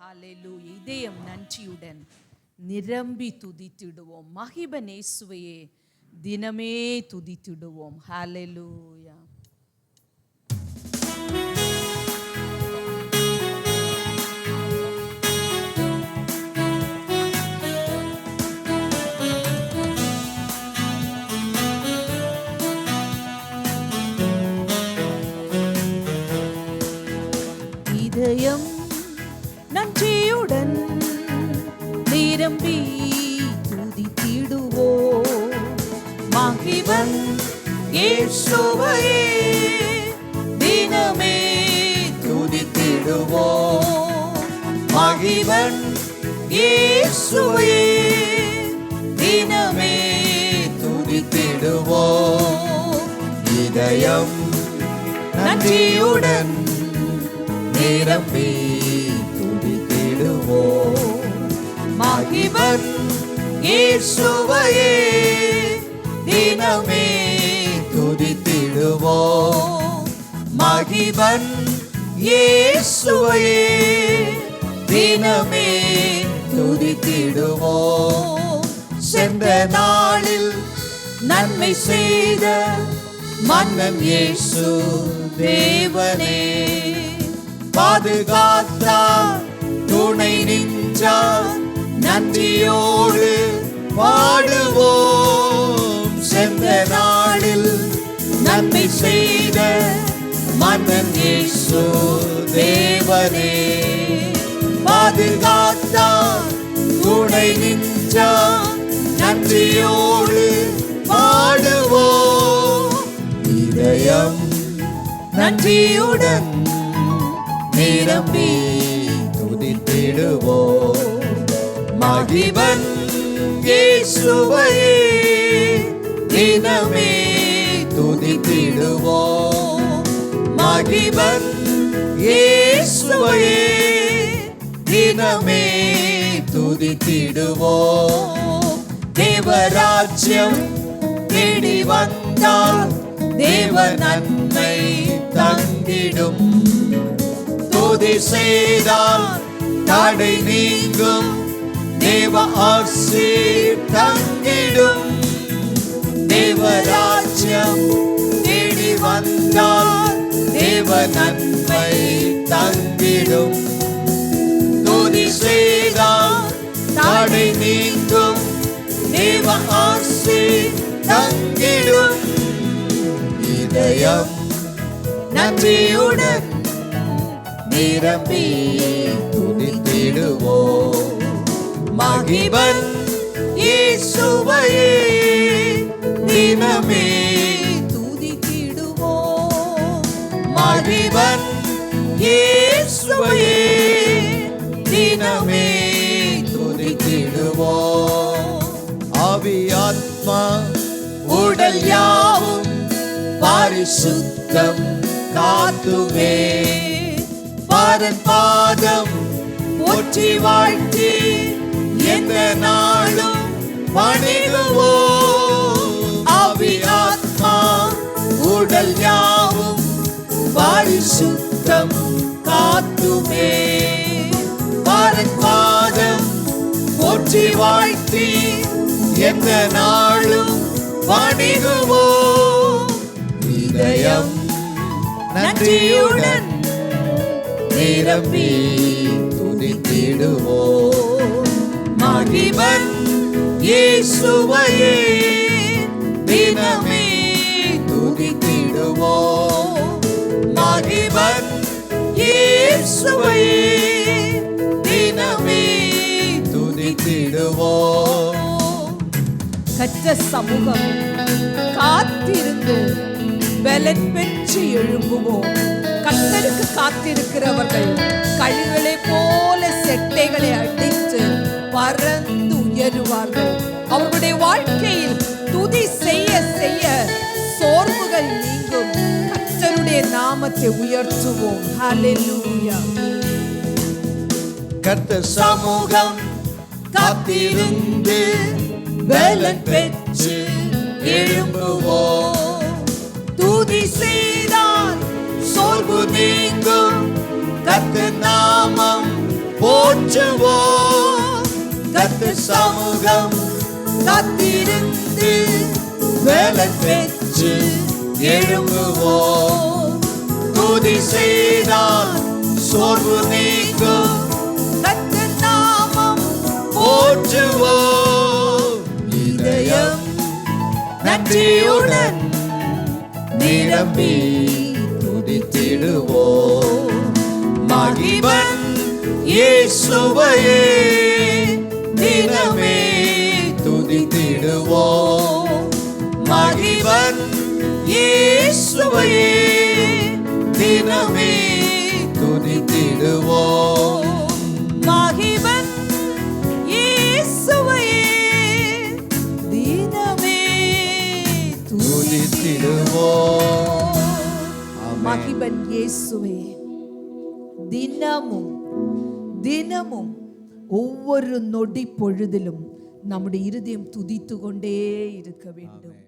ஹல்லேலூயா. இதயம் நன்றியுடன் நிரம்பி துதித்திடுவோம். மகிபன் இயேசுவையே தினமே துதித்திடுவோம். ஹல்லேலூயா. இதயம் நன்றியுடன் நிரம்பி துதித்திடுவோம். மகிபன் இயேசுவையே தினமே துதித்திடுவோம். மகிபன் இயேசுவையே தினமே துதித்திடுவோம். இதயம் நன்றியுடன் நிரம்பி துதித்திடுவோம். மகிபன் இயேசுவையே தினமே துதித்திடுவோம். மகிபன் இயேசுவையே தினமே துதித்திடுவோம். சென்ற நாளில் நன்மை செய்த மன்னன் இயேசு தேவனே, பாதுகாத்தார் துணை நின்றார், நன்றியோடு பாடுவோம். சென்ற நாளில் நன்மை செய்த மன்னன் இயேசு தேவனே, பாதுகாத்தார் துணை நின்றார், நன்றியோடு பாடுவோம். இதயம் நன்றியுடன் நிரம்பி துதித்திடுவோம். மகிபன் இயேசுவையே தினமே துதித்திடுவோம். மகிபன் இயேசுவையே தினமே துதித்திடுவோம். தேவராஜ்யம் தேடி வந்தால் தேவ நன்மை தங்கிடும். துதி செய்தால் தடை நீங்கும், தேவ ஆசி தங்கிடும். தேவராஜ்யம் தேடி வந்தால் தேவ நன்மை தங்கிடும். துதி செய்தால் தடை நீங்கும், தேவ ஆசி தங்கிடும். இதயம் நன்றியுடன் நிரம்பி துதித்திடுவோம். மகிபன் இயேசுவையே தினமே துதித்திடுவோம். மகிபன் இயேசுவையே தினமே துதித்திடுவோம். ஆவி ஆத்மா உடல் யாவும் பரிசுத்தம் காத்துவே, பாரன் பாதம் போற்றி வாழ்த்தி எந்த நாளும் பணிடுவோம். ஆவி ஆத்மா உடல் யாவும் பரிசுத்தம் காத்துமே, பாரன் பாதம் போற்றி வாழ்த்தி எந்த நாளும் பணிடுவோம். இதயம் நன்றியுடன் நிரம்பி துதித்திடுவோம். மகிபன் இயேசுவையே தினமே துதித்திடுவோம். மகிபன் இயேசுவையே தினமே துதித்திடுவோம். கற்ற சமூகம் காத்திருந்து பலன் பெற்று எழும்புவோம். கர்த்தருக்கு காத்திருக்கிறவர்கள் கழுகளை போல செட்டைகளை அடித்து பறந்து உயருவார்கள். அவர்களுடைய வாழ்க்கையில் துதி செய்ய செய்ய சோர்வுகள் நீங்கும். கர்த்தருடைய நாமத்தை உயர்த்துவோம். ஹல்லேலூயா. கர்த்தர் சமூகம் காத்திருந்து பலன் பெற்று எழும்புவோம். துதி செய்தால் சோர்வு நீங்கும். கர்த்தர் நாமம் போற்றி போற்றுவோம். கர்த்தர் சமூகம் காத்திருந்து பலன் பெற்று எழும்புவோம். துதி செய்தால் சோர்வு நீங்கும். கர்த்தர் நாமம் போற்றுவோம். இதயம் நன்றியுடன் நிரம்பி துதித்திடுவோம். மகிமன் இயேசுவையே தினமே துதித்திடுவோம். மகிமன் இயேசுவையே தினமே துதித்திடுவோம். மகிமன் இயேசுவையே தினமே துதித்திடுவோம். மகிமன் இயேசுவே தினமும் தினமும் ஒவ்வொரு நொடி பொழுதிலும் நம்முடைய இருதயம் துதித்து கொண்டே இருக்க வேண்டும்.